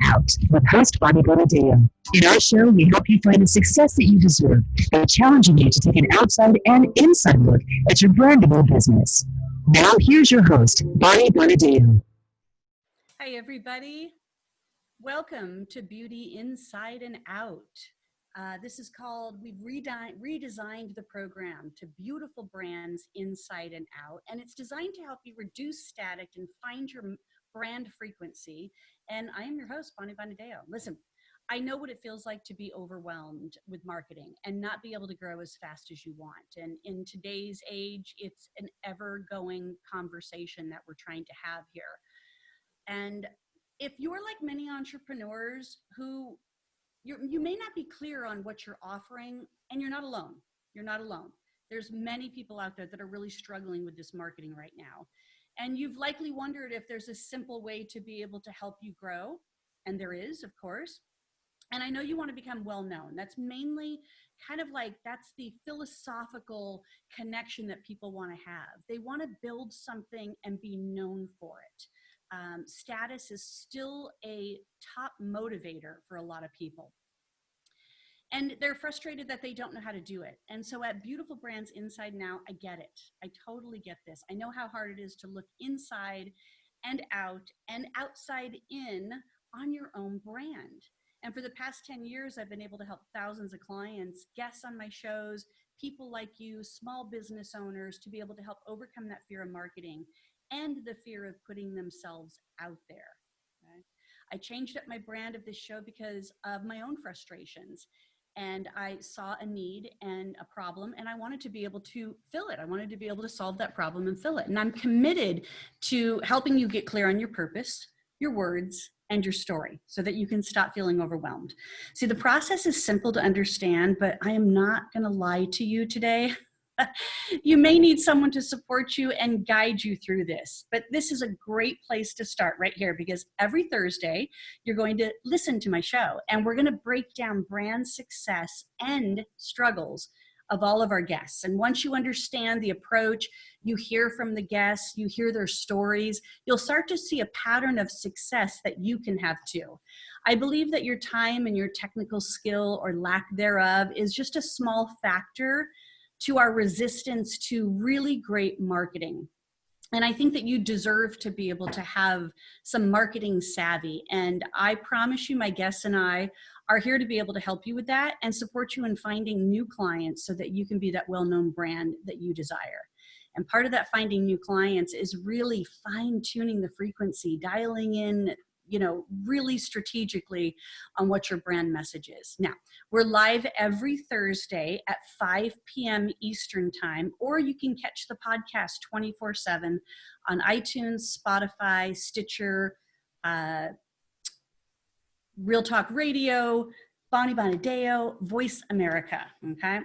Out with host Bonnie BEaUtiful. In our show, we help you find the success that you deserve by challenging you to take an outside and inside look at your brandable business. Now, here's your host, Bonnie BEaUtiful. Hi, everybody. Welcome to Beauty Inside and Out. This is called, we've redesigned the program to Beautiful Brands Inside and Out, and it's designed to help you reduce static and find your brand frequency. And I am your host, Bonnie BEaUtiful. Listen, I know what it feels like to be overwhelmed with marketing and not be able to grow as fast as you want. And in today's age, it's an ever-going conversation that we're trying to have here. And if you're like many entrepreneurs who you may not be clear on what you're offering, and you're not alone. You're not alone. There's many people out there that are really struggling with this marketing right now. And you've likely wondered if there's a simple way to be able to help you grow. And there is, of course. And I know you want to become well-known. That's mainly kind of like, that's the philosophical connection that people want to have. They want to build something and be known for it. Status is still a top motivator for a lot of people. And they're frustrated that they don't know how to do it. And so at Beautiful Brands Inside Now, I get it. I totally get this. I know how hard it is to look inside and outside in on your own brand. And for the past 10 years, I've been able to help thousands of clients, guests on my shows, people like you, small business owners, to be able to help overcome that fear of marketing and the fear of putting themselves out there. Okay? I changed up my brand of this show because of my own frustrations. And I saw a need and a problem, and I wanted to be able to fill it. I wanted to be able to solve that problem and fill it. And I'm committed to helping you get clear on your purpose, your words, and your story so that you can stop feeling overwhelmed. See, the process is simple to understand, but I am not going to lie to you today. You may need someone to support you and guide you through this, but this is a great place to start right here, because every Thursday you're going to listen to my show and we're going to break down brand success and struggles of all of our guests. And once you understand the approach, you hear from the guests, you hear their stories, you'll start to see a pattern of success that you can have too. I believe that your time and your technical skill or lack thereof is just a small factor to our resistance to really great marketing. And I think that you deserve to be able to have some marketing savvy. And I promise you, my guests and I are here to be able to help you with that and support you in finding new clients so that you can be that well-known brand that you desire. And part of that finding new clients is really fine-tuning the frequency, dialing in, really strategically on what your brand message is. Now, we're live every Thursday at 5 p.m. Eastern time, or you can catch the podcast 24/7 on iTunes, Spotify, Stitcher, Real Talk Radio, Bonnie BEaUtiful, Voice America, okay?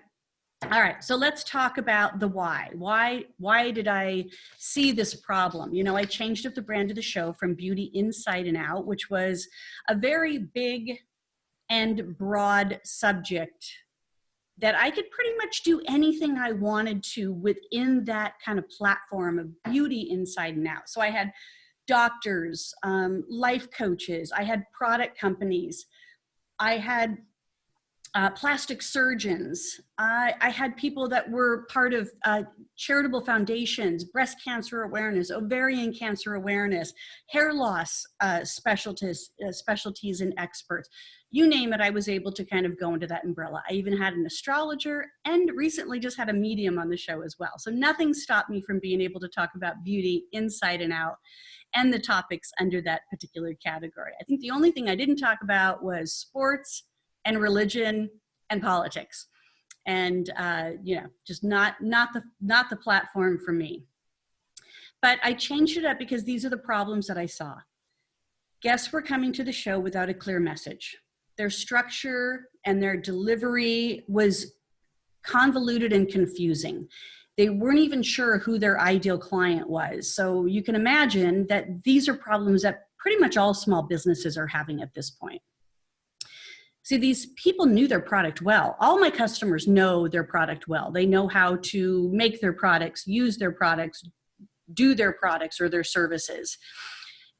All right, so let's talk about the why. Why did I see this problem? I changed up the brand of the show from Beauty Inside and Out, which was a very big and broad subject that I could pretty much do anything I wanted to within that kind of platform of beauty inside and out. So I had doctors, life coaches, I had product companies, I had plastic surgeons. I had people that were part of charitable foundations, breast cancer awareness, ovarian cancer awareness, hair loss specialties and experts. You name it, I was able to kind of go into that umbrella. I even had an astrologer and recently just had a medium on the show as well. So nothing stopped me from being able to talk about beauty inside and out and the topics under that particular category. I think the only thing I didn't talk about was sports and religion and politics, and just not the platform for me. But I changed it up because these are the problems that I saw. Guests were coming to the show without a clear message. Their structure and their delivery was convoluted and confusing. They weren't even sure who their ideal client was. So you can imagine that these are problems that pretty much all small businesses are having at this point. See, these people knew their product well. All my customers know their product well. They know how to make their products, use their products, do their products or their services.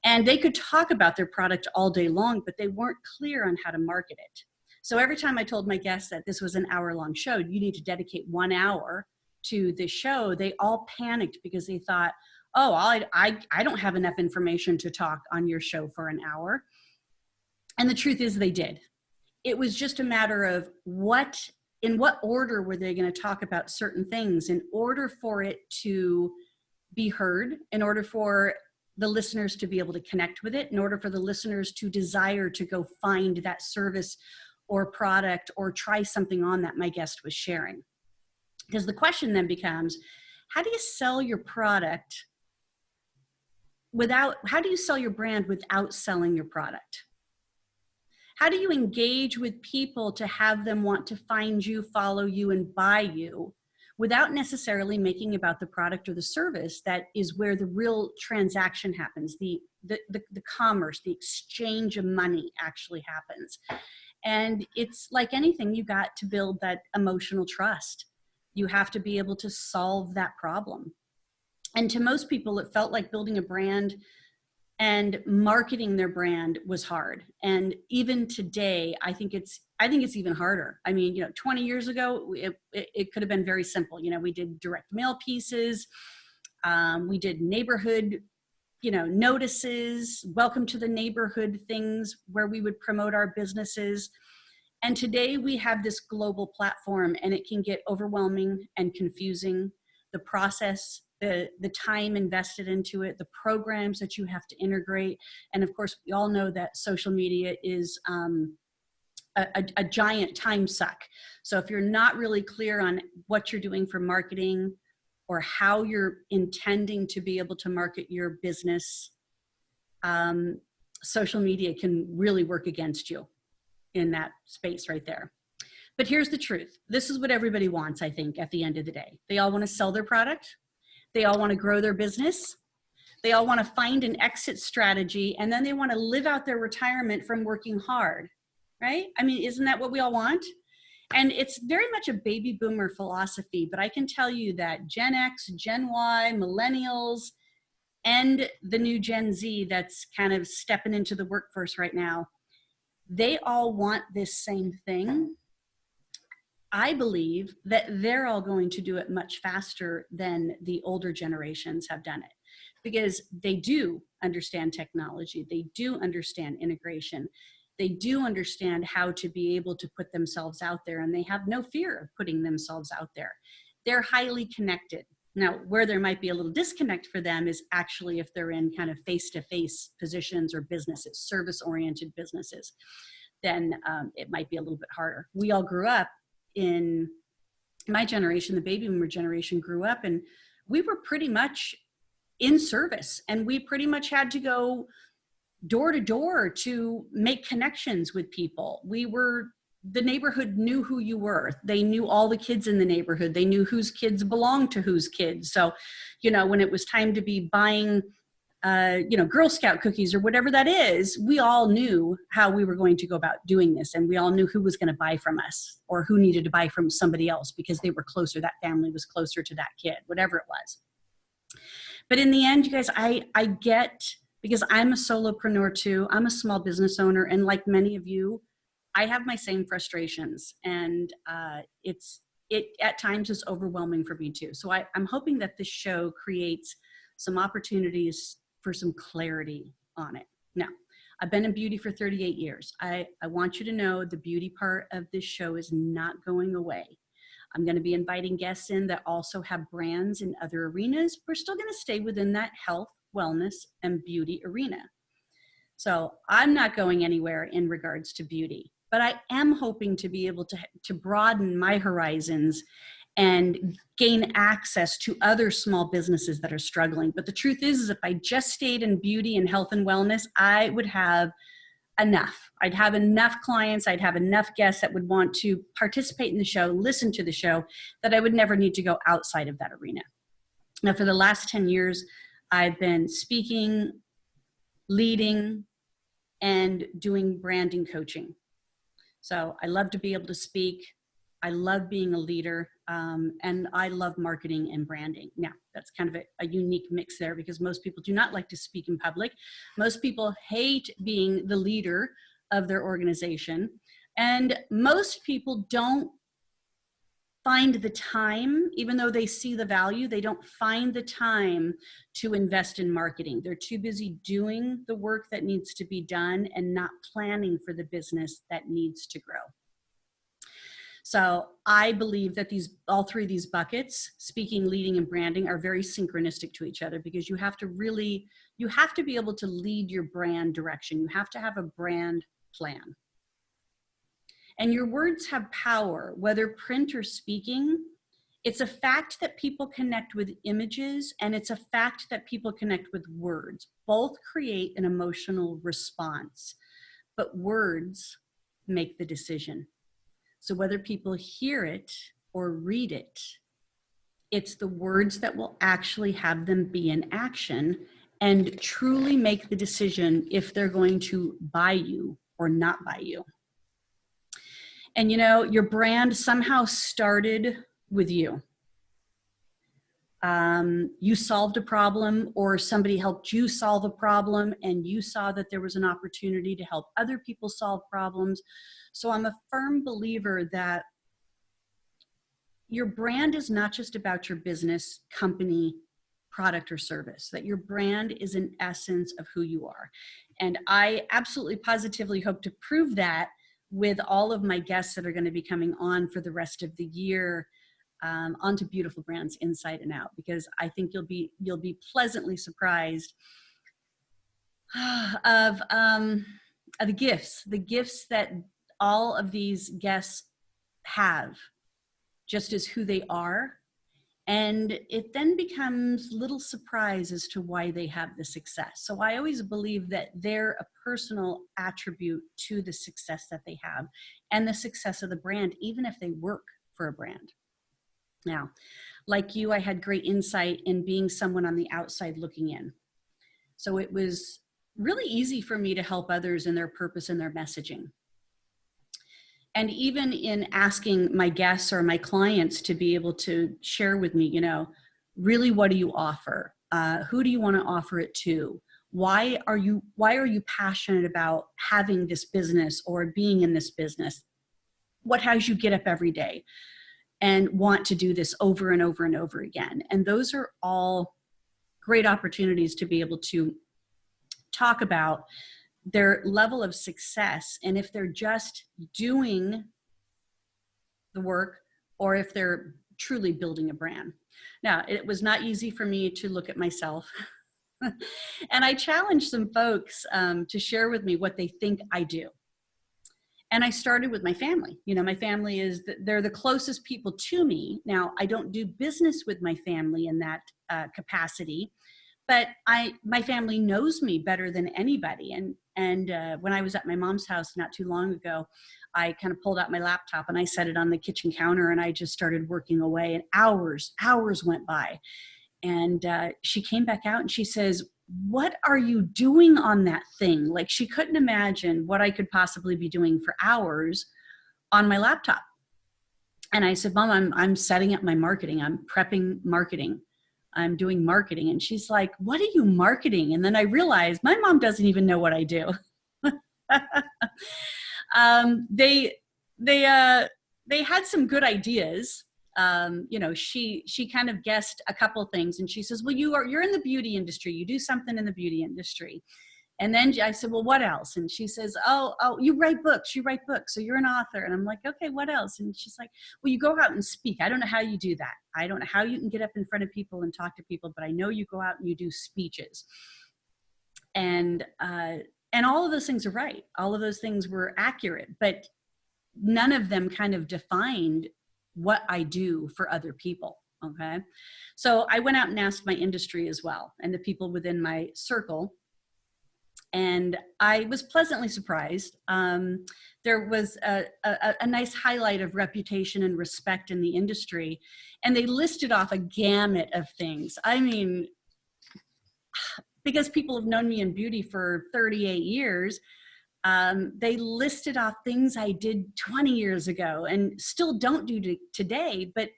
And they could talk about their product all day long, but they weren't clear on how to market it. So every time I told my guests that this was an hour-long show, you need to dedicate 1 hour to this show, they all panicked because they thought, oh, I don't have enough information to talk on your show for an hour. And the truth is they did. It was just a matter of in what order were they going to talk about certain things in order for it to be heard, in order for the listeners to be able to connect with it, in order for the listeners to desire to go find that service or product or try something on that my guest was sharing. Because the question then becomes, how do you sell your product how do you sell your brand without selling your product? How do you engage with people to have them want to find you, follow you, and buy you without necessarily making about the product or the service that is where the real transaction happens, the commerce, the exchange of money actually happens. And it's like anything, you got to build that emotional trust. You have to be able to solve that problem. And to most people, it felt like building a brand and marketing their brand was hard. And even today, I think it's even harder. I mean, 20 years ago, it could have been very simple. We did direct mail pieces. We did neighborhood, notices, welcome to the neighborhood things where we would promote our businesses. And today we have this global platform and it can get overwhelming and confusing. The process, the time invested into it, the programs that you have to integrate. And of course, we all know that social media is a giant time suck. So if you're not really clear on what you're doing for marketing or how you're intending to be able to market your business, social media can really work against you in that space right there. But here's the truth. This is what everybody wants, I think, at the end of the day. They all want to sell their product. They all want to grow their business. They all want to find an exit strategy, and then they want to live out their retirement from working hard, right? I mean, isn't that what we all want? And it's very much a baby boomer philosophy, but I can tell you that Gen X, Gen Y, millennials, and the new Gen Z that's kind of stepping into the workforce right now, they all want this same thing. I believe that they're all going to do it much faster than the older generations have done it because they do understand technology. They do understand integration. They do understand how to be able to put themselves out there, and they have no fear of putting themselves out there. They're highly connected. Now, where there might be a little disconnect for them is actually if they're in kind of face-to-face positions or businesses, service-oriented businesses, then it might be a little bit harder. We all grew up in my generation, the baby boomer generation grew up and we were pretty much in service and we pretty much had to go door to door to make connections with people. The neighborhood knew who you were. They knew all the kids in the neighborhood. They knew whose kids belonged to whose kids. So, when it was time to be buying Girl Scout cookies or whatever that is, we all knew how we were going to go about doing this. And we all knew who was going to buy from us or who needed to buy from somebody else because they were closer, that family was closer to that kid, whatever it was. But in the end, you guys, I get, because I'm a solopreneur too, I'm a small business owner. And like many of you, I have my same frustrations and it at times is overwhelming for me too. So I'm hoping that this show creates some opportunities for some clarity on it. Now, I've been in beauty for 38 years. I want you to know the beauty part of this show is not going away. I'm going to be inviting guests in that also have brands in other arenas. We're still going to stay within that health, wellness, and beauty arena. So I'm not going anywhere in regards to beauty, but I am hoping to be able to broaden my horizons and gain access to other small businesses that are struggling. But the truth is if I just stayed in beauty and health and wellness, I would have enough. I'd have enough clients. I'd have enough guests that would want to participate in the show, listen to the show, that I would never need to go outside of that arena. Now, for the last 10 years, I've been speaking, leading, and doing branding coaching. So I love to be able to speak. I love being a leader. And I love marketing and branding. Now, that's kind of a unique mix there because most people do not like to speak in public. Most people hate being the leader of their organization. And most people don't find the time, even though they see the value, they don't find the time to invest in marketing. They're too busy doing the work that needs to be done and not planning for the business that needs to grow. So I believe that all three of these buckets, speaking, leading, and branding, are very synchronistic to each other because you have to be able to lead your brand direction. You have to have a brand plan. And your words have power, whether print or speaking. It's a fact that people connect with images, and it's a fact that people connect with words. Both create an emotional response, but words make the decision. So whether people hear it or read it, it's the words that will actually have them be in action and truly make the decision if they're going to buy you or not buy you. And you know, your brand somehow started with you. You solved a problem, or somebody helped you solve a problem, and you saw that there was an opportunity to help other people solve problems. So I'm a firm believer that your brand is not just about your business, company, product, or service, that your brand is an essence of who you are. And I absolutely positively hope to prove that with all of my guests that are going to be coming on for the rest of the year, onto Beautiful Brands Inside and Out, because I think you'll be pleasantly surprised of the gifts that all of these guests have, just as who they are. And it then becomes little surprise as to why they have the success. So I always believe that they're a personal attribute to the success that they have and the success of the brand, even if they work for a brand. Now, like you, I had great insight in being someone on the outside looking in. So it was really easy for me to help others in their purpose and their messaging. And even in asking my guests or my clients to be able to share with me, you know, really, what do you offer? Who do you want to offer it to? Why are you passionate about having this business or being in this business? What has you get up every day and want to do this over and over and over again? And those are all great opportunities to be able to talk about their level of success, and if they're just doing the work or if they're truly building a brand. Now, it was not easy for me to look at myself. And I challenged some folks to share with me what they think I do. And I started with my family. You know, my family they're the closest people to me. Now, I don't do business with my family in that capacity, but my family knows me better than anybody. And when I was at my mom's house not too long ago, I kind of pulled out my laptop and I set it on the kitchen counter and I just started working away, and hours went by. And she came back out and she says, "What are you doing on that thing?" Like, she couldn't imagine what I could possibly be doing for hours on my laptop. And I said, "Mom, I'm setting up my marketing. I'm prepping marketing. I'm doing marketing." And she's like, "What are you marketing?" And then I realized my mom doesn't even know what I do. They had some good ideas. You know, she kind of guessed a couple things, and she says, "Well, you're in the beauty industry. You do something in the beauty industry." And then I said, "Well, what else?" And she says, oh, you write books. So you're an author." And I'm like, "Okay, what else?" And she's like, "Well, you go out and speak. I don't know how you do that. I don't know how you can get up in front of people and talk to people, but I know you go out and you do speeches." And all of those things are right. All of those things were accurate, but none of them kind of defined what I do for other people. Okay. So I went out and asked my industry as well, and the people within my circle. And I was pleasantly surprised. There was a nice highlight of reputation and respect in the industry. And they listed off a gamut of things. I mean, because people have known me in beauty for 38 years, they listed off things I did 20 years ago and still don't do today, but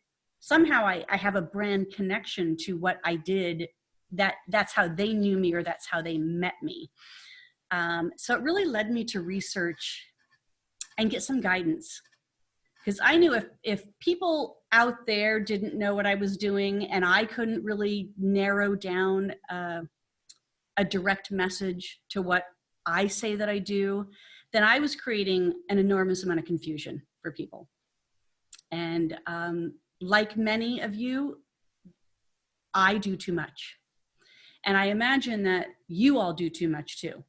somehow I have a brand connection to what I did, that's how they knew me, or that's how they met me. So it really led me to research and get some guidance, because I knew if people out there didn't know what I was doing, and I couldn't really narrow down a direct message to what I say that I do, then I was creating an enormous amount of confusion for people. And like many of you, I do too much. And I imagine that you all do too much too.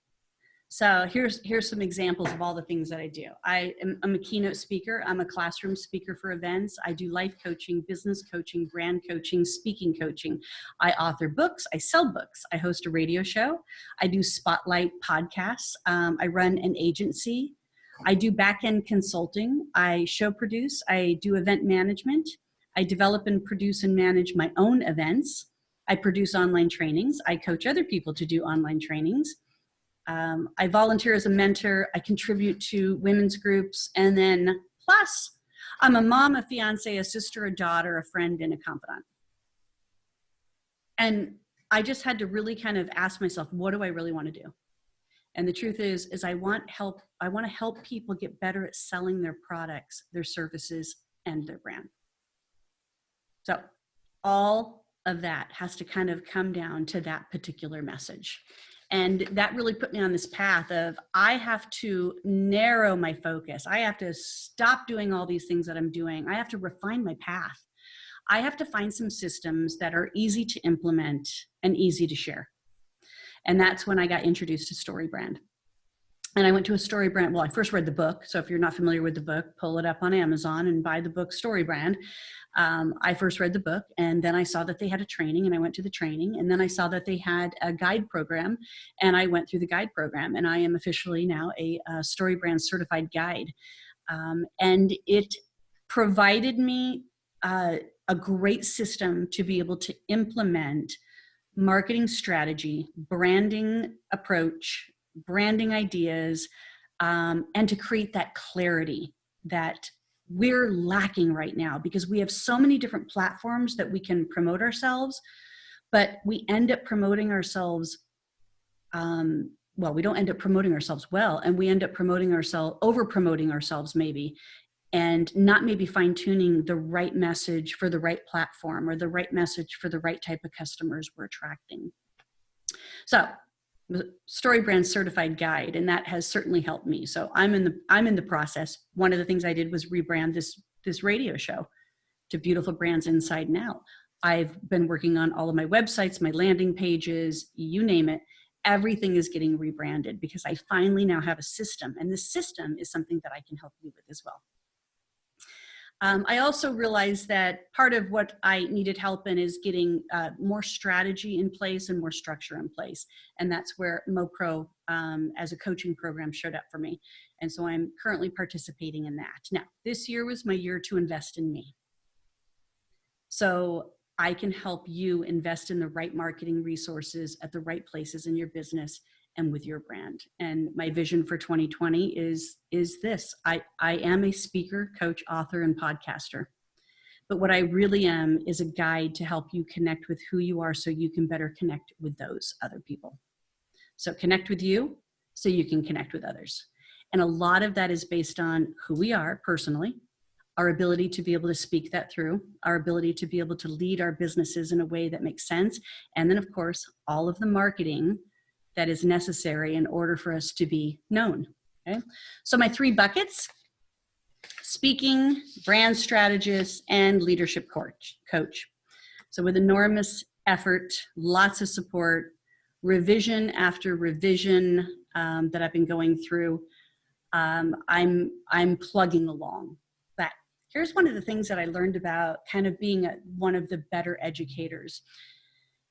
So here's some examples of all the things that I do. I'm a keynote speaker. I'm a classroom speaker for events. I do life coaching, business coaching, brand coaching, speaking coaching. I author books. I sell books. I host a radio show. I do spotlight podcasts. I run an agency. I do back-end consulting. I show produce. I do event management. I develop and produce and manage my own events. I produce online trainings. I coach other people to do online trainings. I volunteer as a mentor. I contribute to women's groups. And then plus, I'm a mom, a fiance, a sister, a daughter, a friend, and a confidant. And I just had to really kind of ask myself, what do I really want to do? And the truth is I want to help people get better at selling their products, their services, and their brand. So all of that has to kind of come down to that particular message. And that really put me on this path of, I have to narrow my focus. I have to stop doing all these things that I'm doing. I have to refine my path. I have to find some systems that are easy to implement and easy to share. And that's when I got introduced to StoryBrand. And I went to a StoryBrand. Well, I first read the book. So if you're not familiar with the book, pull it up on Amazon and buy the book StoryBrand. I first read the book, and then I saw that they had a training, and I went to the training, and then I saw that they had a guide program, and I went through the guide program, and I am officially now a StoryBrand certified guide. And it provided me a great system to be able to implement marketing strategy, branding approach, branding ideas, and to create that clarity that we're lacking right now, because we have so many different platforms that we can promote ourselves, but we end up promoting ourselves, we don't end up promoting ourselves well, and we end up over promoting ourselves maybe, and not maybe fine tuning the right message for the right platform, or the right message for the right type of customers we're attracting. So StoryBrand certified guide, and that has certainly helped me. So I'm in the process. One of the things I did was rebrand this radio show to Beautiful Brands Inside and Out. I've been working on all of my websites, my landing pages, you name it. Everything is getting rebranded because I finally now have a system, and this system is something that I can help you with as well. I also realized that part of what I needed help in is getting more strategy in place and more structure in place. And that's where MoPro as a coaching program showed up for me. And so I'm currently participating in that. Now, this year was my year to invest in me. So I can help you invest in the right marketing resources at the right places in your business and with your brand. And my vision for 2020 is this. I am a speaker, coach, author, and podcaster. But what I really am is a guide to help you connect with who you are so you can better connect with those other people. So connect with you so you can connect with others. And a lot of that is based on who we are personally, our ability to be able to speak that through, our ability to be able to lead our businesses in a way that makes sense. And then, of course, all of the marketing that is necessary in order for us to be known. Okay? So my 3 buckets: speaking, brand strategist, and leadership coach. So with enormous effort, lots of support, revision after revision that I've been going through, I'm plugging along. But here's one of the things that I learned about kind of being one of the better educators.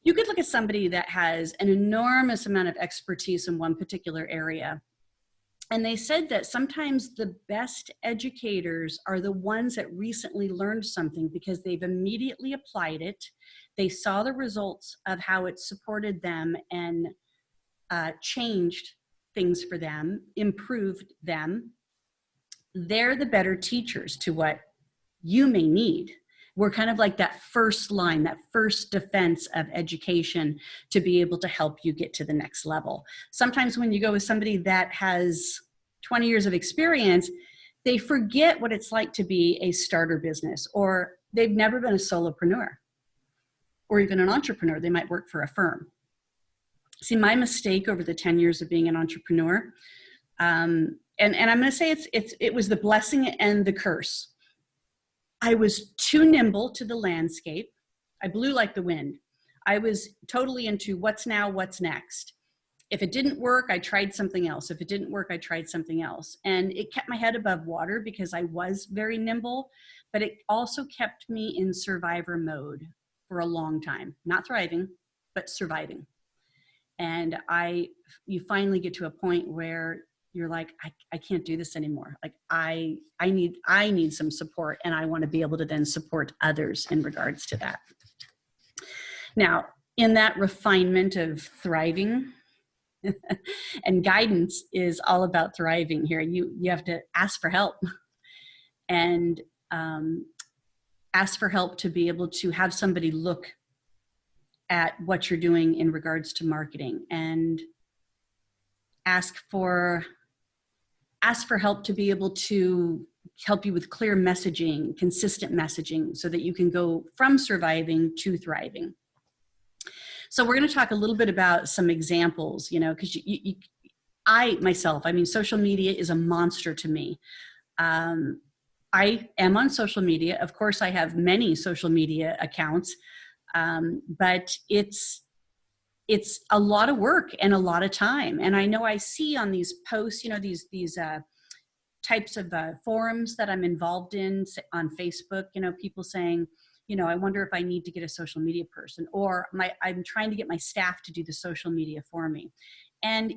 You could look at somebody that has an enormous amount of expertise in one particular area. And they said that sometimes the best educators are the ones that recently learned something because they've immediately applied it. They saw the results of how it supported them and changed things for them, improved them. They're the better teachers to what you may need. We're kind of like that first line, that first defense of education to be able to help you get to the next level. Sometimes when you go with somebody that has 20 years of experience, they forget what it's like to be a starter business, or they've never been a solopreneur or even an entrepreneur. They might work for a firm. See, my mistake over the 10 years of being an entrepreneur, and I'm going to say it was the blessing and the curse. I was too nimble to the landscape. I blew like the wind. I was totally into what's now, what's next. If it didn't work, I tried something else. If it didn't work, I tried something else. And it kept my head above water because I was very nimble, but it also kept me in survivor mode for a long time. Not thriving, but surviving. And you finally get to a point where you're like, I can't do this anymore. Like I need some support, and I want to be able to then support others in regards to that. Now, in that refinement of thriving, and guidance is all about thriving here. You have to ask for help, and ask for help to be able to have somebody look at what you're doing in regards to marketing, and ask for help to be able to help you with clear messaging, consistent messaging, so that you can go from surviving to thriving. So we're going to talk a little bit about some examples, because social media is a monster to me. I am on social media. Of course, I have many social media accounts, but it's a lot of work and a lot of time. And I know I see on these posts, these types of forums that I'm involved in on Facebook, people saying, I wonder if I need to get a social media person, or I'm trying to get my staff to do the social media for me. And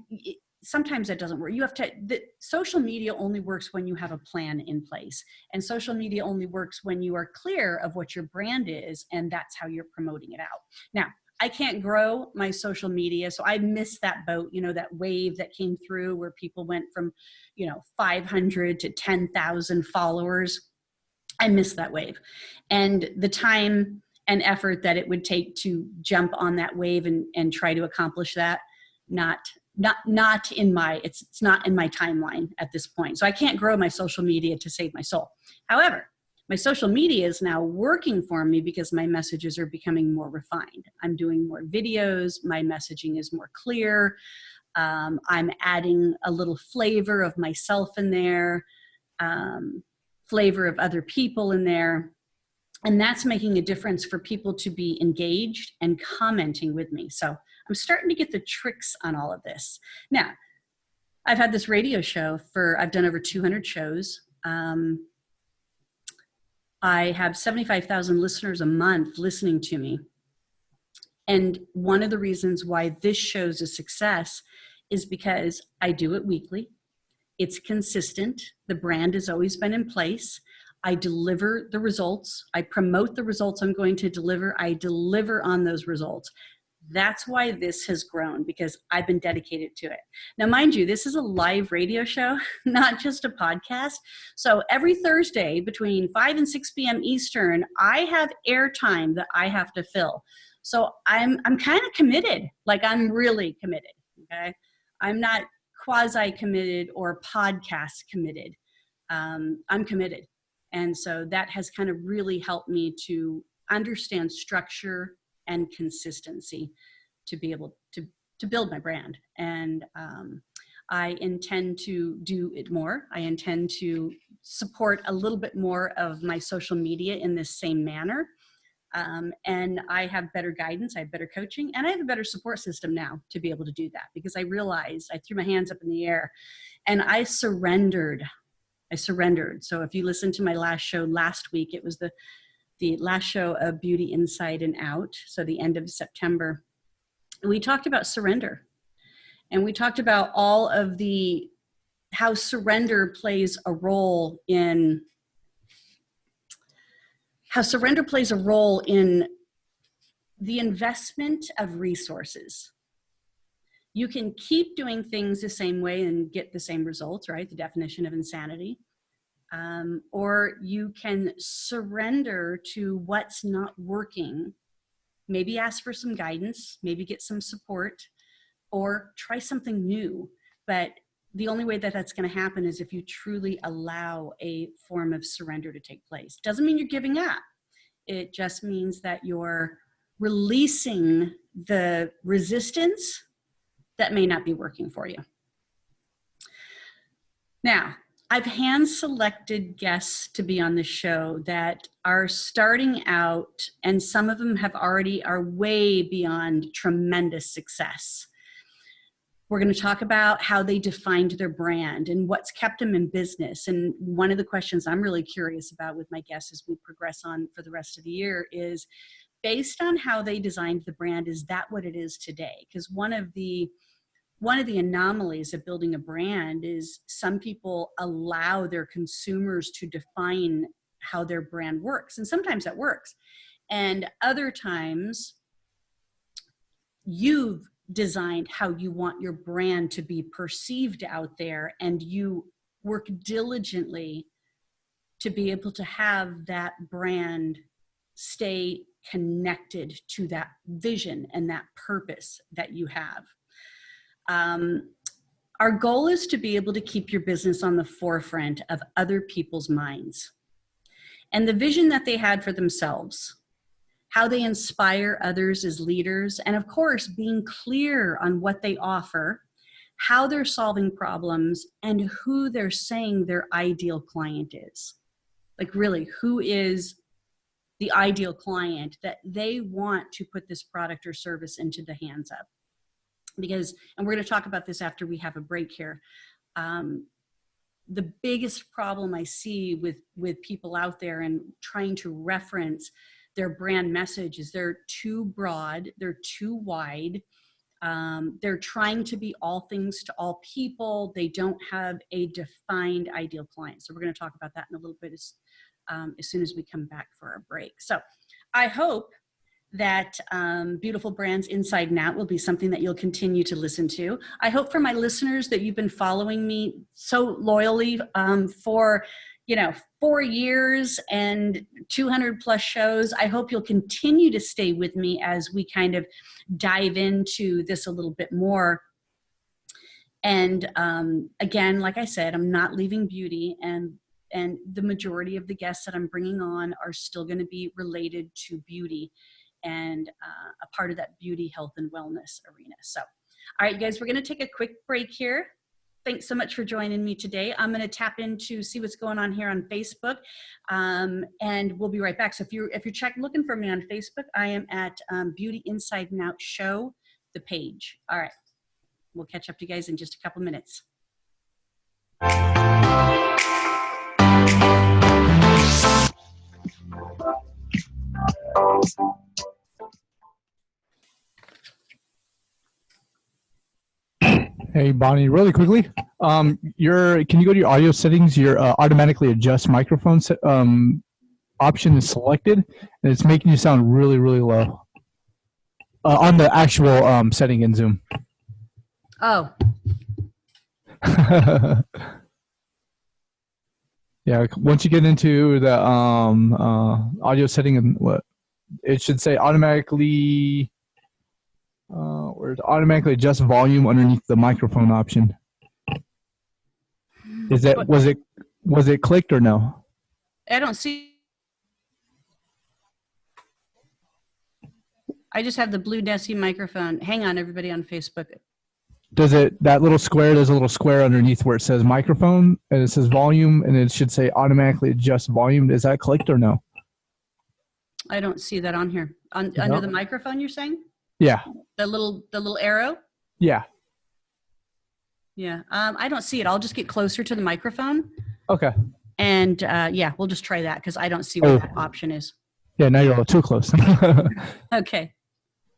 sometimes that doesn't work. The social media only works when you have a plan in place. And social media only works when you are clear of what your brand is, and that's how you're promoting it out. Now, I can't grow my social media, so I missed that boat, that wave that came through where people went from, 500 to 10,000 followers. I missed that wave. And the time and effort that it would take to jump on that wave and try to accomplish that, it's not in my timeline at this point. So I can't grow my social media to save my soul. However, my social media is now working for me because my messages are becoming more refined. I'm doing more videos. My messaging is more clear. I'm adding a little flavor of myself in there, flavor of other people in there. And that's making a difference for people to be engaged and commenting with me. So I'm starting to get the tricks on all of this. Now, I've had this radio show I've done over 200 shows. I have 75,000 listeners a month listening to me. And one of the reasons why this show's a success is because I do it weekly. It's consistent. The brand has always been in place. I deliver the results. I promote the results I'm going to deliver. I deliver on those results. That's why this has grown, because I've been dedicated to it. Now, mind you, this is a live radio show, not just a podcast. So every Thursday between 5 and 6 p.m. Eastern, I have airtime that I have to fill. So I'm kind of committed, like I'm really committed, okay? I'm not quasi-committed or podcast committed. I'm committed. And so that has kind of really helped me to understand structure and consistency to be able to build my brand. And I intend to do it more. I intend to support a little bit more of my social media in this same manner. And I have better guidance, I have better coaching, and I have a better support system now to be able to do that, because I realized I threw my hands up in the air and I surrendered. So if you listened to my last show last week, it was the last show of Beauty Inside and Out, so the end of September. And we talked about surrender. And we talked about all of how surrender plays a role in the investment of resources. You can keep doing things the same way and get the same results, right? The definition of insanity. or you can surrender to what's not working. Maybe ask for some guidance, maybe get some support, or try something new. But the only way that that's going to happen is if you truly allow a form of surrender to take place. Doesn't mean you're giving up. It just means that you're releasing the resistance that may not be working for you. Now, I've hand-selected guests to be on the show that are starting out, and some of them are way beyond tremendous success. We're going to talk about how they defined their brand and what's kept them in business. And one of the questions I'm really curious about with my guests as we progress on for the rest of the year is, based on how they designed the brand, is that what it is today? Because one of the anomalies of building a brand is some people allow their consumers to define how their brand works. And sometimes that works. And other times you've designed how you want your brand to be perceived out there, and you work diligently to be able to have that brand stay connected to that vision and that purpose that you have. Our goal is to be able to keep your business on the forefront of other people's minds and the vision that they had for themselves, how they inspire others as leaders, and of course, being clear on what they offer, how they're solving problems, and who they're saying their ideal client is. Like, really, who is the ideal client that they want to put this product or service into the hands of? Because, and we're going to talk about this after we have a break here, the biggest problem I see with people out there and trying to reference their brand message is they're too broad, they're too wide, they're trying to be all things to all people. They don't have a defined ideal client. So we're going to talk about that in a little bit as soon as we come back for our break. So I hope that Beautiful Brands Inside and Out will be something that you'll continue to listen to. I hope for my listeners that you've been following me so loyally for 4 years and 200 plus shows. I hope you'll continue to stay with me as we kind of dive into this a little bit more. And again, like I said, I'm not leaving beauty, and the majority of the guests that I'm bringing on are still going to be related to beauty and a part of that beauty, health, and wellness arena. So, all right, guys, we're going to take a quick break here. Thanks so much for joining me today. I'm going to tap in to see what's going on here on Facebook, and we'll be right back. So if you're looking for me on Facebook, I am at Beauty Inside and Out Show, the page. All right, we'll catch up to you guys in just a couple minutes. Hey, Bonnie, really quickly, can you go to your audio settings? Your automatically adjust microphone option is selected, and it's making you sound really, really low on the actual setting in Zoom. Oh. Yeah, once you get into the audio setting, and it should say automatically. Where it automatically adjust volume underneath the microphone option. Was it clicked or no? I don't see. I just have the blue Nessie microphone. Hang on, everybody on Facebook. There's a little square underneath where it says microphone, and it says volume, and it should say automatically adjust volume. Is that clicked or no? I don't see that on here. Under the microphone, you're saying? Yeah. The little arrow? Yeah. Yeah. I don't see it. I'll just get closer to the microphone. Okay. And yeah, we'll just try that because I don't see where that option is. Yeah, now you're a little too close. Okay.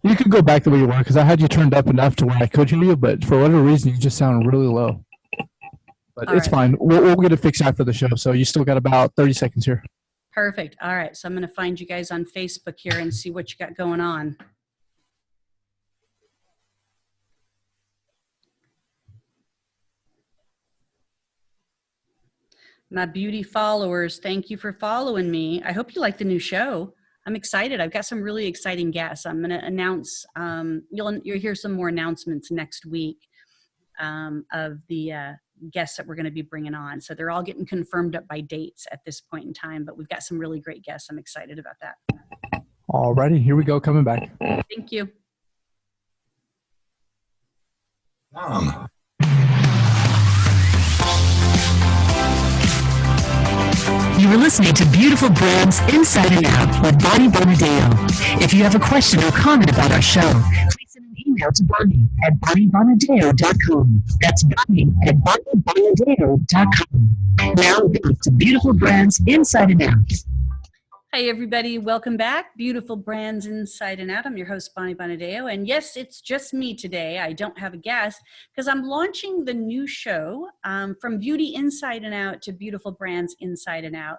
You could go back the way you were because I had you turned up enough to where I could hear you, but for whatever reason, you just sound really low. But it's fine. We'll get it fixed after the show. So you still got about 30 seconds here. Perfect. All right. So I'm going to find you guys on Facebook here and see what you got going on. My beauty followers, thank you for following me. I hope you like the new show. I'm excited. I've got some really exciting guests. I'm going to announce, you'll hear some more announcements next week of the guests that we're going to be bringing on. So they're all getting confirmed up by dates at this point in time, but we've got some really great guests. I'm excited about that. Alrighty, here we go, coming back. Thank you. You are listening to Beautiful Brands Inside and Out with Bonnie Bonadeo. If you have a question or comment about our show, please send an email to Bonnie at BonnieBonadeo.com. That's Bonnie at BonnieBonadeo.com. Now back to Beautiful Brands Inside and Out. Hi, everybody. Welcome back. Beautiful Brands Inside and Out. I'm your host, Bonnie Bonadeo. And yes, it's just me today. I don't have a guest because I'm launching the new show from Beauty Inside and Out to Beautiful Brands Inside and Out.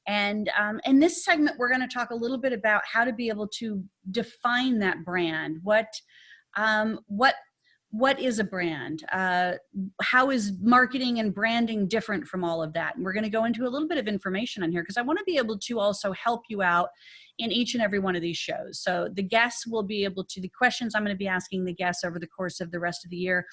And in this segment, we're going to talk a little bit about how to be able to define that brand. What is a brand? How is marketing and branding different from all of that? And we're going to go into a little bit of information on here because I want to be able to also help you out in each and every one of these shows. So the guests will be able to, the questions I'm going to be asking the guests over the course of the rest of the year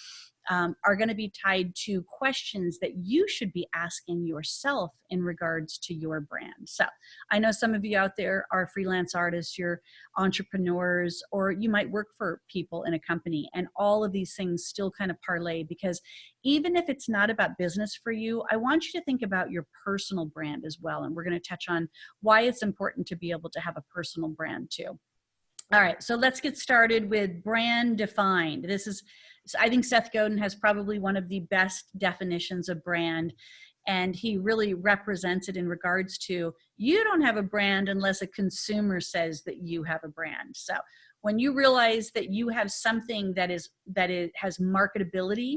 are going to be tied to questions that you should be asking yourself in regards to your brand. So I know some of you out there are freelance artists, you're entrepreneurs, or you might work for people in a company, and all of these things still kind of parlay, because even if it's not about business for you, I want you to think about your personal brand as well. And we're going to touch on why it's important to be able to have a personal brand too. All right, so let's get started with brand defined. I think Seth Godin has probably one of the best definitions of brand, and he really represents it in regards to, you don't have a brand unless a consumer says that you have a brand. So when you realize that you have something that has marketability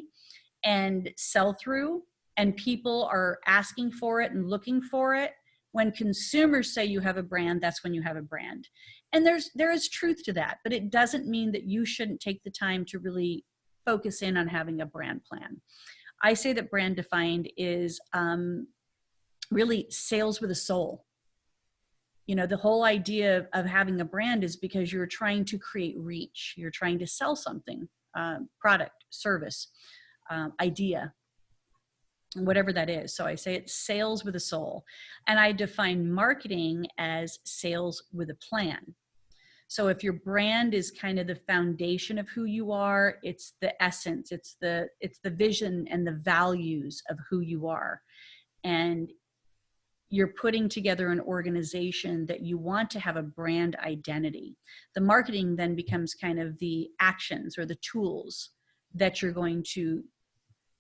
and sell-through, and people are asking for it and looking for it, when consumers say you have a brand, that's when you have a brand. And there is truth to that, but it doesn't mean that you shouldn't take the time to really focus in on having a brand plan. I say that brand defined is really sales with a soul. You know, the whole idea of having a brand is because you're trying to create reach. You're trying to sell something, product, service, idea, whatever that is. So I say it's sales with a soul. And I define marketing as sales with a plan. So if your brand is kind of the foundation of who you are, it's the essence, it's the vision and the values of who you are. And you're putting together an organization that you want to have a brand identity. The marketing then becomes kind of the actions or the tools that you're going to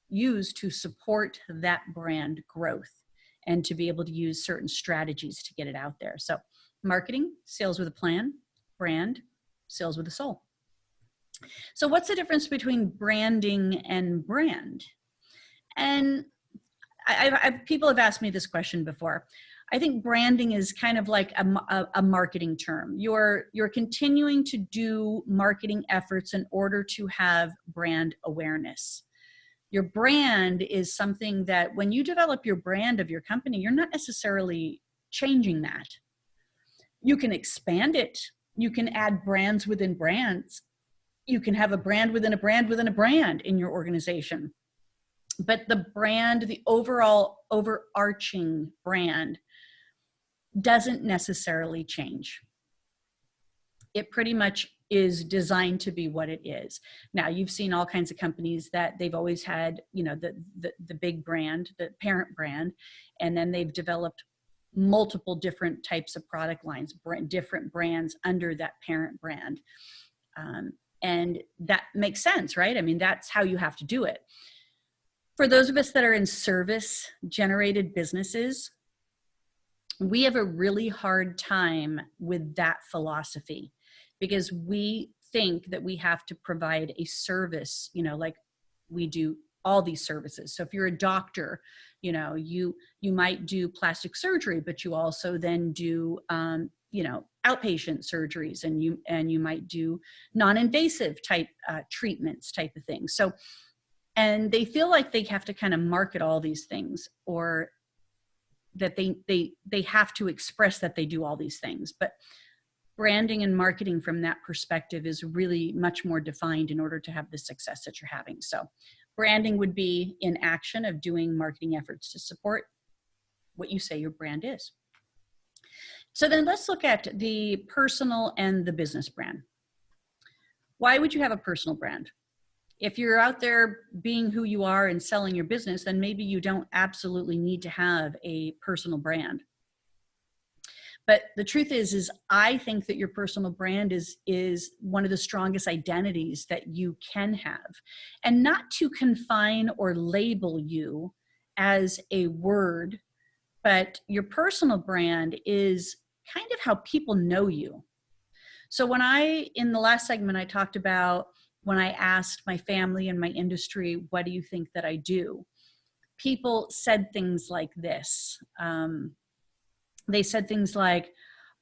use to support that brand growth and to be able to use certain strategies to get it out there. So marketing, sales with a plan, brand, sales with a soul. So what's the difference between branding and brand? And people have asked me this question before. I think branding is kind of like a marketing term. You're continuing to do marketing efforts in order to have brand awareness. Your brand is something that when you develop your brand of your company, you're not necessarily changing that. You can expand it. You can add brands within brands. You can have a brand within a brand within a brand in your organization. But the brand, the overall overarching brand, doesn't necessarily change. It pretty much is designed to be what it is. Now, you've seen all kinds of companies that they've always had, you know, the big brand, the parent brand, and then they've developed multiple different types of product lines, different brands under that parent brand. And that makes sense, right? I mean, that's how you have to do it. For those of us that are in service-generated businesses, we have a really hard time with that philosophy because we think that we have to provide a service, you know, like we do all these services. So if you're a doctor, you know, you might do plastic surgery, but you also then do, you know, outpatient surgeries, and you might do non-invasive type treatments type of things. So, and they feel like they have to kind of market all these things or that they have to express that they do all these things. But branding and marketing from that perspective is really much more defined in order to have the success that you're having. So branding would be in action of doing marketing efforts to support what you say your brand is. So then let's look at the personal and the business brand. Why would you have a personal brand? If you're out there being who you are and selling your business, then maybe you don't absolutely need to have a personal brand. But the truth is I think that your personal brand is one of the strongest identities that you can have. And not to confine or label you as a word, but your personal brand is kind of how people know you. So in the last segment, I talked about when I asked my family and my industry, what do you think that I do? People said things like this. They said things like,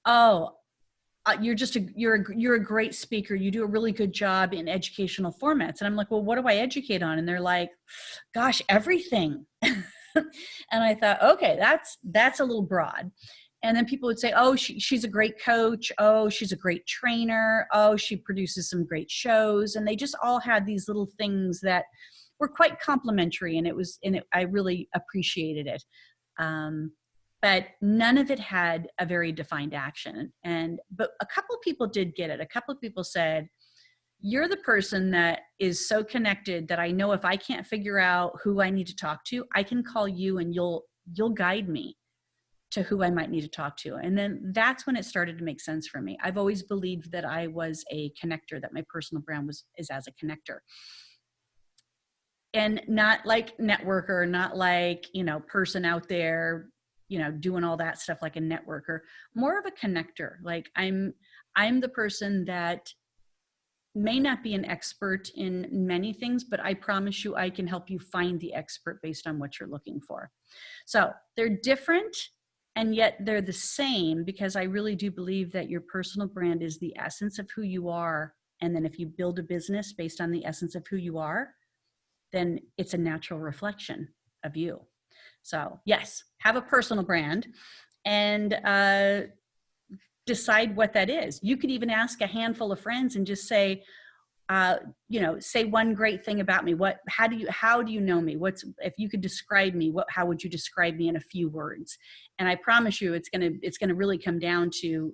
oh, you're a great speaker. You do a really good job in educational formats. And I'm like, well, what do I educate on? And they're like, gosh, everything. And I thought, okay, that's a little broad. And then people would say, oh, she's a great coach. Oh, she's a great trainer. Oh, she produces some great shows. And they just all had these little things that were quite complimentary. And I really appreciated it. But none of it had a very defined action. But a couple people did get it. A couple of people said, you're the person that is so connected that I know if I can't figure out who I need to talk to, I can call you and you'll guide me to who I might need to talk to. And then that's when it started to make sense for me. I've always believed that I was a connector, that my personal brand is as a connector. And not like networker, not like, person out there, doing all that stuff like a networker, more of a connector. Like I'm the person that may not be an expert in many things, but I promise you I can help you find the expert based on what you're looking for. So they're different and yet they're the same, because I really do believe that your personal brand is the essence of who you are. And then if you build a business based on the essence of who you are, then it's a natural reflection of you. So yes, have a personal brand and decide what that is. You could even ask a handful of friends and just say, say one great thing about me. How do you know me? If you could describe me, how would you describe me in a few words? And I promise you, it's going to really come down to,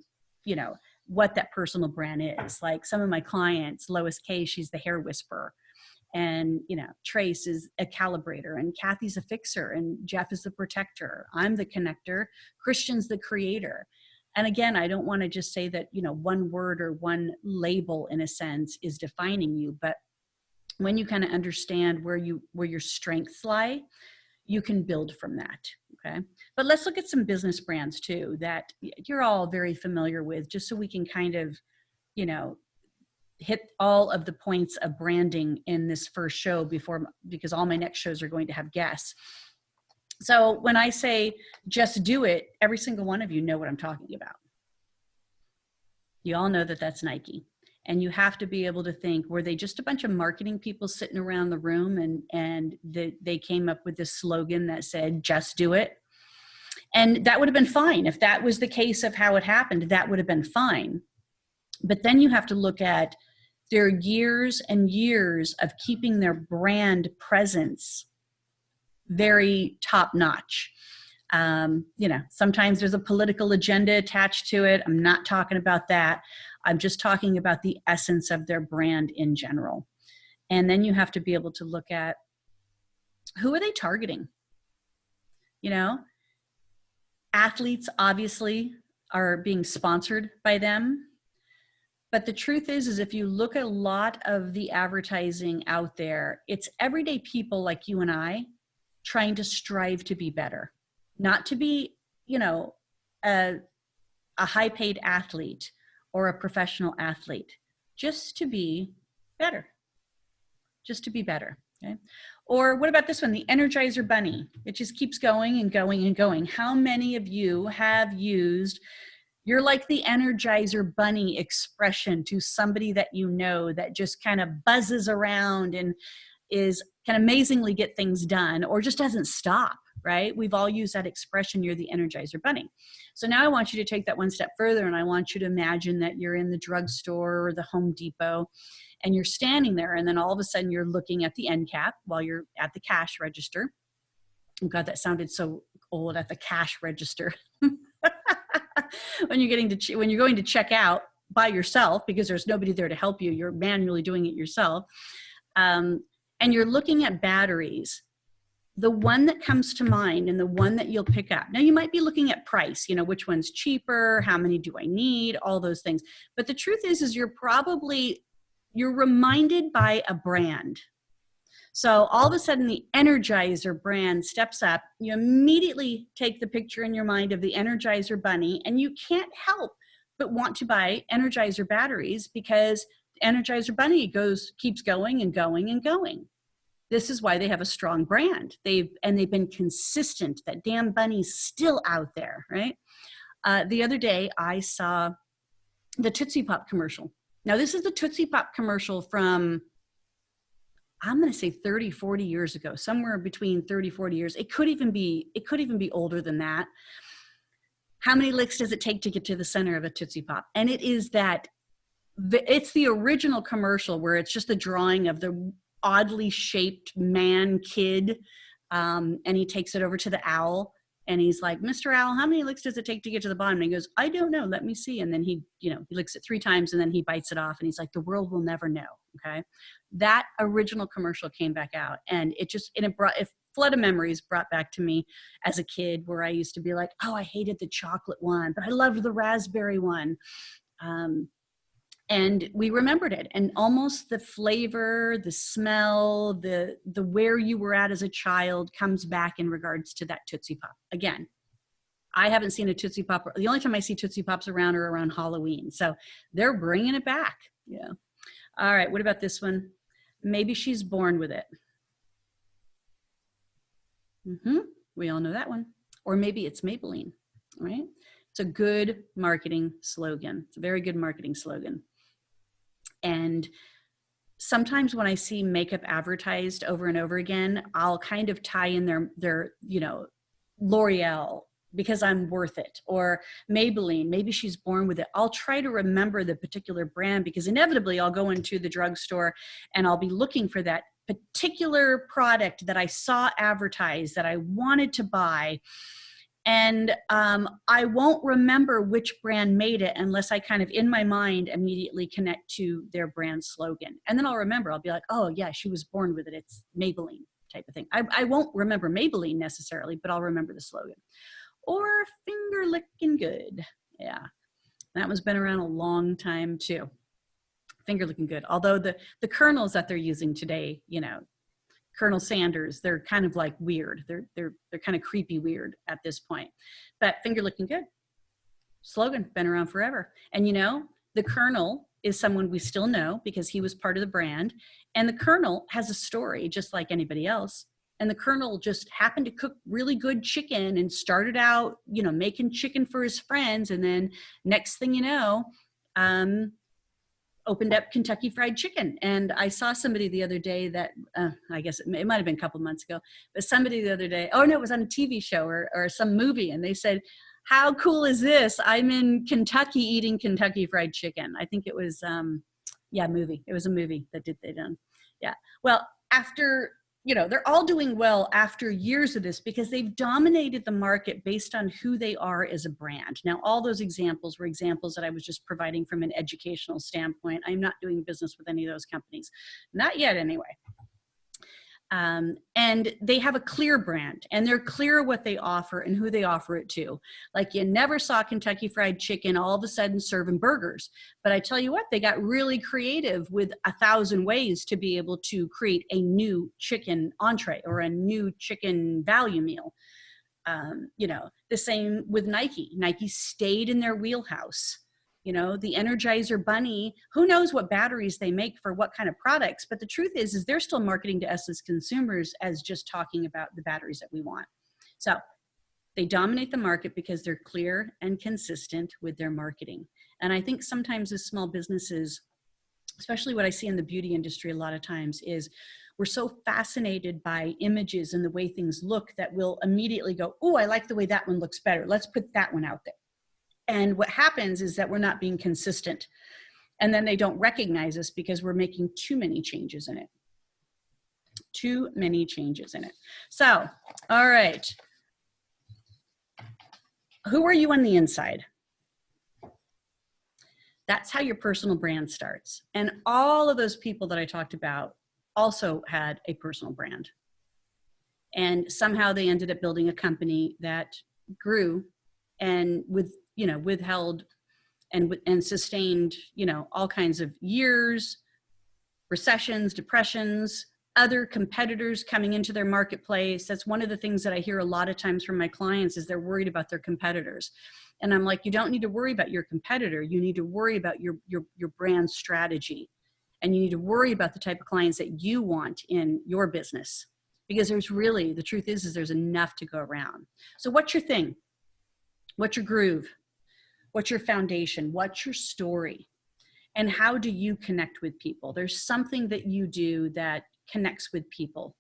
what that personal brand is. Like some of my clients, Lois Kay, she's the hair whisperer. And, Trace is a calibrator, and Kathy's a fixer, and Jeff is the protector. I'm the connector. Christian's the creator. And again, I don't want to just say that, one word or one label in a sense is defining you, but when you kind of understand where your strengths lie, you can build from that. Okay. But let's look at some business brands too, that you're all very familiar with, just so we can kind of, hit all of the points of branding in this first show because all my next shows are going to have guests. So when I say just do it, every single one of you know what I'm talking about. You all know that that's Nike. And you have to be able to think, were they just a bunch of marketing people sitting around the room and they came up with this slogan that said, just do it? And that would have been fine. If that was the case of how it happened, that would have been fine. But then you have to look at their years and years of keeping their brand presence very top notch. Sometimes there's a political agenda attached to it. I'm not talking about that. I'm just talking about the essence of their brand in general. And then you have to be able to look at, who are they targeting? Athletes obviously are being sponsored by them. But the truth is if you look at a lot of the advertising out there, it's everyday people like you and I trying to strive to be better, not to be, a high-paid athlete or a professional athlete, just to be better, okay? Or what about this one, the Energizer Bunny? It just keeps going and going and going. How many of you have used, you're like the Energizer Bunny expression to somebody that that just kind of buzzes around and can amazingly get things done, or just doesn't stop? right? We've all used that expression, you're the Energizer Bunny. So now I want you to take that one step further, and I want you to imagine that you're in the drugstore or the Home Depot, and you're standing there, and then all of a sudden you're looking at the end cap while you're at the cash register. Oh God, that sounded so old, at the cash register. When you're going to check out by yourself, because there's nobody there to help you, you're manually doing it yourself. And you're looking at batteries. The one that comes to mind and the one that you'll pick up. Now you might be looking at price, you know, which one's cheaper, how many do I need, all those things. But the truth is you're reminded by a brand. So all of a sudden the Energizer brand steps up, you immediately take the picture in your mind of the Energizer Bunny, and you can't help but want to buy Energizer batteries because the Energizer Bunny keeps going and going and going. This is why they have a strong brand. They've been consistent. That damn bunny's still out there, right? The other day I saw the Tootsie Pop commercial. Now this is the Tootsie Pop commercial from, I'm going to say 30, 40 years ago, somewhere between 30, 40 years. It could even be older than that. How many licks does it take to get to the center of a Tootsie Pop? And it's the original commercial where it's just the drawing of the oddly shaped kid. And he takes it over to the owl. And he's like, Mr. Owl, how many licks does it take to get to the bottom? And he goes, I don't know. Let me see. And then he licks it 3 times and then he bites it off. And he's like, the world will never know. Okay. That original commercial came back out, and it flood of memories brought back to me as a kid, where I used to be like, oh, I hated the chocolate one, but I loved the raspberry one. And we remembered it, and almost the flavor, the smell, the where you were at as a child comes back in regards to that Tootsie Pop. Again, I haven't seen a Tootsie Pop. The only time I see Tootsie Pops around are around Halloween. So they're bringing it back. Yeah. All right. What about this one? Maybe she's born with it. We all know that one. Or maybe it's Maybelline, right? It's a good marketing slogan. It's a very good marketing slogan. And sometimes when I see makeup advertised over and over again, I'll kind of tie in their L'Oreal, because I'm worth it, or Maybelline, maybe she's born with it. I'll try to remember the particular brand, because inevitably I'll go into the drugstore and I'll be looking for that particular product that I saw advertised that I wanted to buy. And I won't remember which brand made it unless I kind of in my mind immediately connect to their brand slogan. And then I'll remember, I'll be like, oh yeah, she was born with it. It's Maybelline type of thing. I won't remember Maybelline necessarily, but I'll remember the slogan. Or Finger Licking Good. Yeah, that one's been around a long time too. Finger Licking Good. Although the kernels that they're using today, Colonel Sanders, they're kind of like weird. They're kind of creepy weird at this point. But Finger Licking Good. Slogan, been around forever. And the Colonel is someone we still know because he was part of the brand. And the Colonel has a story just like anybody else. And the Colonel just happened to cook really good chicken and started out, making chicken for his friends. And then next thing you know, opened up Kentucky Fried Chicken. And I saw somebody the other day that, I guess it might've been a couple months ago, but somebody the other day, oh no, it was on a TV show or some movie. And they said, how cool is this? I'm in Kentucky eating Kentucky Fried Chicken. I think it was, movie. It was a movie that they done. Yeah. Well, after, they're all doing well after years of this because they've dominated the market based on who they are as a brand. Now, all those examples were examples that I was just providing from an educational standpoint. I'm not doing business with any of those companies. Not yet, anyway. And they have a clear brand, and they're clear what they offer and who they offer it to. Like you never saw Kentucky Fried Chicken all of a sudden serving burgers. But I tell you what, they got really creative with 1,000 ways to be able to create a new chicken entree or a new chicken value meal. The same with Nike. Nike stayed in their wheelhouse. The Energizer Bunny, who knows what batteries they make for what kind of products, but the truth is they're still marketing to us as consumers as just talking about the batteries that we want. So they dominate the market because they're clear and consistent with their marketing. And I think sometimes as small businesses, especially what I see in the beauty industry a lot of times is we're so fascinated by images and the way things look that we'll immediately go, oh, I like the way that one looks better. Let's put that one out there. And what happens is that we're not being consistent. And then they don't recognize us because we're making too many changes in it. Too many changes in it. So, all right. Who are you on the inside? That's how your personal brand starts. And all of those people that I talked about also had a personal brand. And somehow they ended up building a company that grew and withheld and sustained, all kinds of years, recessions, depressions, other competitors coming into their marketplace. That's one of the things that I hear a lot of times from my clients is they're worried about their competitors. And I'm like, you don't need to worry about your competitor. You need to worry about your brand strategy. And you need to worry about the type of clients that you want in your business. Because the truth is there's enough to go around. So what's your thing? What's your groove? What's your foundation? What's your story? And how do you connect with people? There's something that you do that connects with people.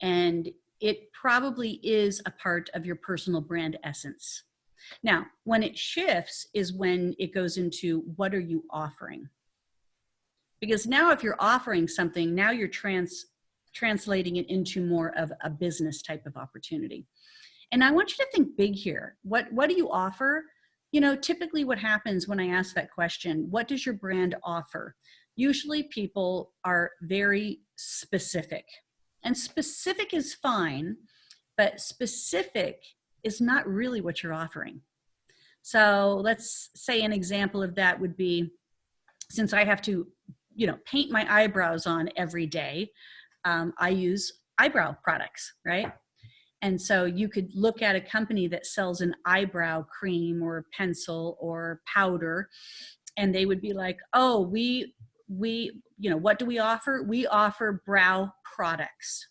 And it probably is a part of your personal brand essence. Now, when it shifts is when it goes into what are you offering? Because now if you're offering something, now you're translating it into more of a business type of opportunity. And I want you to think big here. What do you offer? Typically what happens when I ask that question, what does your brand offer? Usually people are very specific. And specific is fine, but specific is not really what you're offering. So let's say an example of that would be, since I have to, paint my eyebrows on every day, I use eyebrow products, right? And so you could look at a company that sells an eyebrow cream or pencil or powder, and they would be like, oh, we what do we offer? We offer brow products.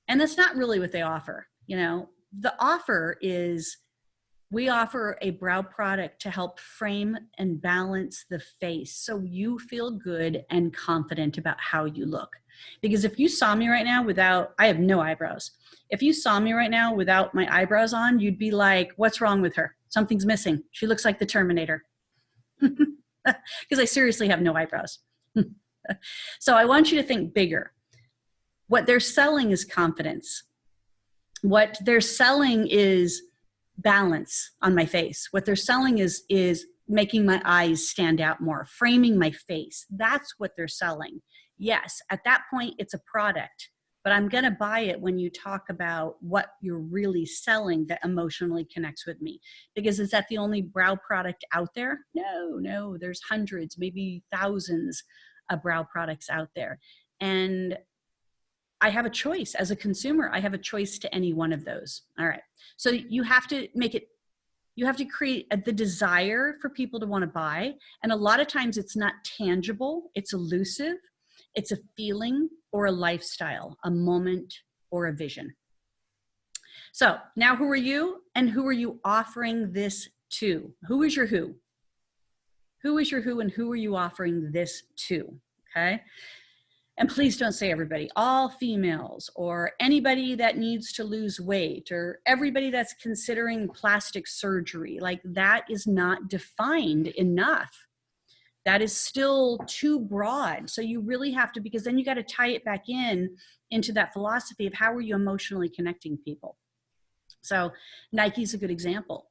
And that's not really what they offer. The offer is we offer a brow product to help frame and balance the face so you feel good and confident about how you look. Because if you saw me right now I have no eyebrows. If you saw me right now without my eyebrows on, you'd be like, what's wrong with her? Something's missing. She looks like the Terminator. Because I seriously have no eyebrows. So I want you to think bigger. What they're selling is confidence. What they're selling is balance on my face. What they're selling is making my eyes stand out more, framing my face. That's what they're selling. Yes, at that point, it's a product, but I'm going to buy it when you talk about what you're really selling that emotionally connects with me. Because is that the only brow product out there? No, there's hundreds, maybe thousands of brow products out there. And I have a choice as a consumer. I have a choice to any one of those. All right. So you have to create the desire for people to want to buy. And a lot of times it's not tangible. It's elusive. It's a feeling or a lifestyle, a moment or a vision. So now who are you and who are you offering this to? Who is your who? Who is your who and who are you offering this to? Okay. And please don't say everybody, all females or anybody that needs to lose weight or everybody that's considering plastic surgery. Like that is not defined enough. That is still too broad. So you really have to, because then you got to tie it back into that philosophy of how are you emotionally connecting people. So Nike's a good example,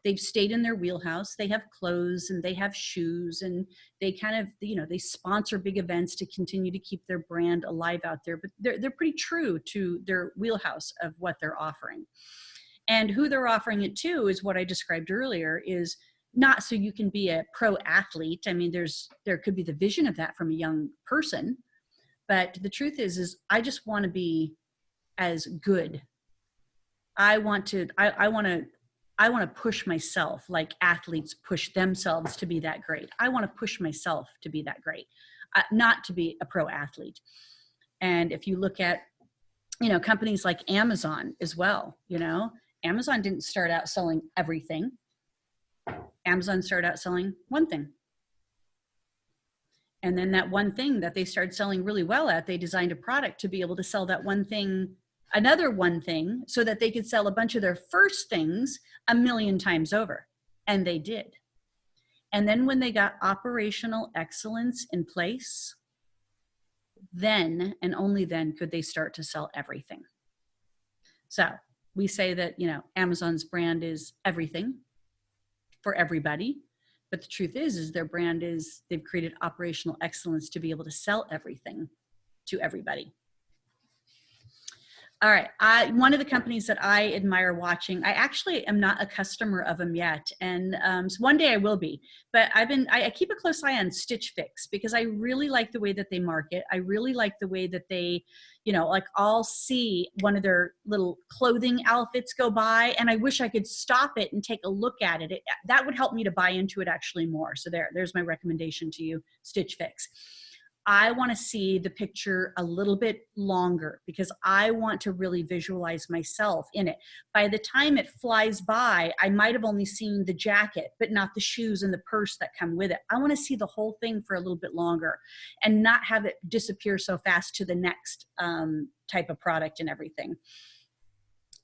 they've stayed in their wheelhouse. They have clothes and they have shoes and they kind of, they sponsor big events to continue to keep their brand alive out there, but they're pretty true to their wheelhouse of what they're offering. And who they're offering it to is what I described earlier, is not so you can be a pro athlete. I mean, there could be the vision of that from a young person, but the truth is I just want to be as good. I want to push myself like athletes push themselves to be that great. I want to push myself to be that great, not to be a pro athlete. And if you look at, companies like Amazon as well, Amazon didn't start out selling everything. Amazon started out selling one thing. And then that one thing that they started selling really well at, they designed a product to be able to sell that one thing, another one thing, so that they could sell a bunch of their first things 1,000,000 times over. And they did. And then when they got operational excellence in place, then and only then could they start to sell everything. So we say that, you know, Amazon's brand is everything for everybody. But the truth is their brand is, they've created operational excellence to be able to sell everything to everybody. All right, one of the companies that I admire watching, I actually am not a customer of them yet, and so one day I will be, but I keep a close eye on Stitch Fix because I really like the way that they market. I really like the way that they, you know, like I'll see one of their little clothing outfits go by and I wish I could stop it and take a look at it. That would help me to buy into it actually more. So there's my recommendation to you, Stitch Fix. I want to see the picture a little bit longer because I want to really visualize myself in it. By the time it flies by, I might have only seen the jacket, but not the shoes and the purse that come with it. I want to see the whole thing for a little bit longer and not have it disappear so fast to the next type of product and everything.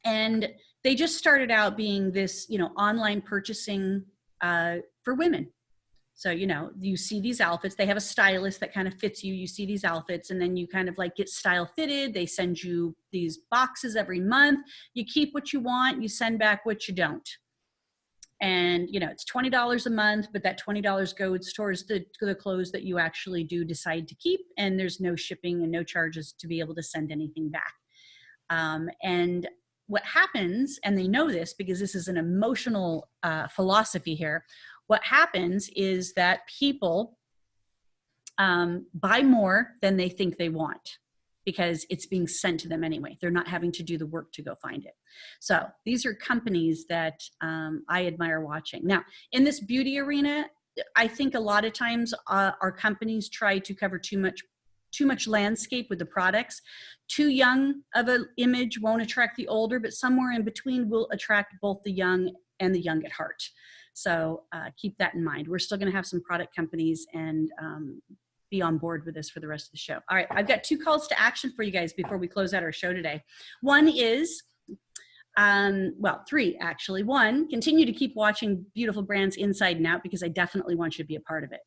And they just started out being this, you know, online purchasing for women. So, you know, you see these outfits, they have a stylist that kind of fits you. You see these outfits and then you kind of like get style fitted. They send you these boxes every month. You keep what you want, you send back what you don't. And, you know, it's $20 a month, but that $20 goes towards the clothes that you actually do decide to keep. And there's no shipping and no charges to be able to send anything back. And what happens, and they know this because this is an emotional philosophy here, what happens is that people buy more than they think they want because it's being sent to them anyway. They're not having to do the work to go find it. So these are companies that I admire watching. Now, in this beauty arena, I think a lot of times our companies try to cover too much landscape with the products. Too young of an image won't attract the older, but somewhere in between will attract both the young and the young at heart. So keep that in mind. We're still going to have some product companies and be on board with this for the rest of the show. All right, I've got 2 calls to action for you guys before we close out our show today. One is, well, 3 actually. 1, continue to keep watching Beautiful Brands Inside and Out because I definitely want you to be a part of it.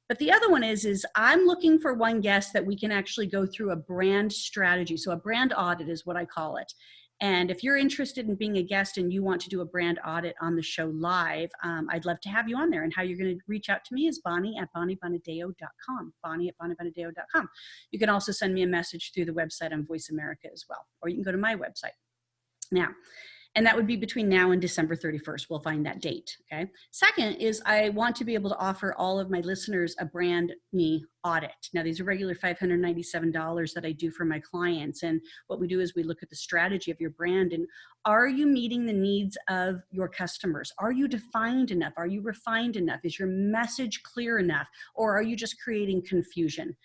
But the other one is I'm looking for one guest that we can actually go through a brand strategy. So a brand audit is what I call it. And if you're interested in being a guest and you want to do a brand audit on the show live, I'd love to have you on there. And how you're going to reach out to me is Bonnie@BonnieBonadeo.com, Bonnie@BonnieBonadeo.com. You can also send me a message through the website on Voice America as well, or you can go to my website. Now, and that would be between now and December 31st. We'll find that date, okay? Second is I want to be able to offer all of my listeners a brand me audit. Now, these are regular $597 that I do for my clients. And what we do is we look at the strategy of your brand and are you meeting the needs of your customers? Are you defined enough? Are you refined enough? Is your message clear enough? Or are you just creating confusion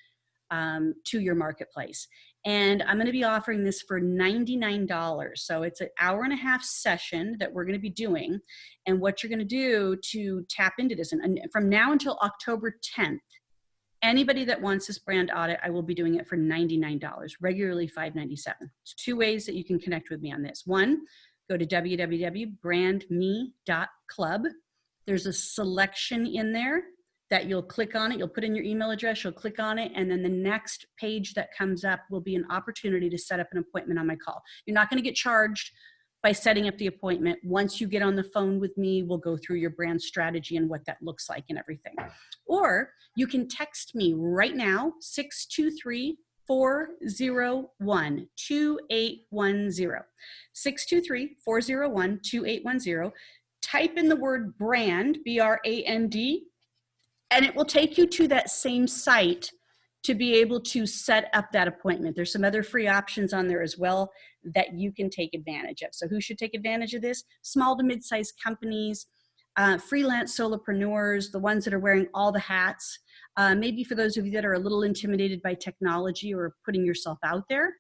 to your marketplace? And I'm going to be offering this for $99. So it's an hour-and-a-half session that we're going to be doing. And what you're going to do to tap into this, and from now until October 10th, anybody that wants this brand audit, I will be doing it for $99, regularly $597. There's 2 ways that you can connect with me on this. 1, go to www.brandme.club. There's a selection in there that you'll click on it, you'll put in your email address, you'll click on it, and then the next page that comes up will be an opportunity to set up an appointment on my call. You're not gonna get charged by setting up the appointment. Once you get on the phone with me, we'll go through your brand strategy and what that looks like and everything. Or you can text me right now, 623-401-2810. 623-401-2810. Type in the word brand, B-R-A-N-D, and it will take you to that same site to be able to set up that appointment. There's some other free options on there as well that you can take advantage of. So who should take advantage of this? Small to mid-sized companies, freelance solopreneurs, the ones that are wearing all the hats. Maybe for those of you that are a little intimidated by technology or putting yourself out there.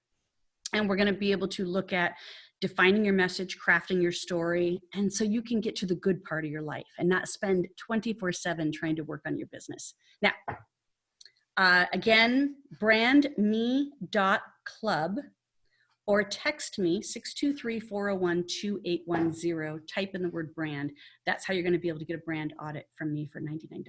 And we're going to be able to look at defining your message, crafting your story, and so you can get to the good part of your life and not spend 24/7 trying to work on your business. Now, Again, brandme.club, or text me 623-401-2810. Type in the word brand. That's how you're going to be able to get a brand audit from me for $99.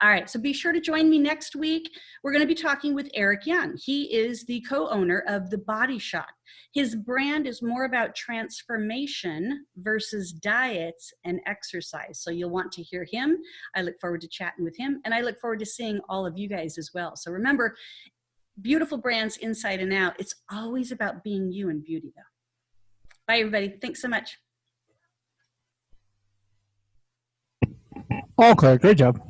All right, so be sure to join me next week. We're going to be talking with Eric Young. He is the co-owner of The Body Shot. His brand is more about transformation versus diets and exercise. So you'll want to hear him. I look forward to chatting with him, and I look forward to seeing all of you guys as well. So remember, beautiful brands inside and out. It's always about being you in beauty, though. Bye, everybody. Thanks so much. Okay, great job.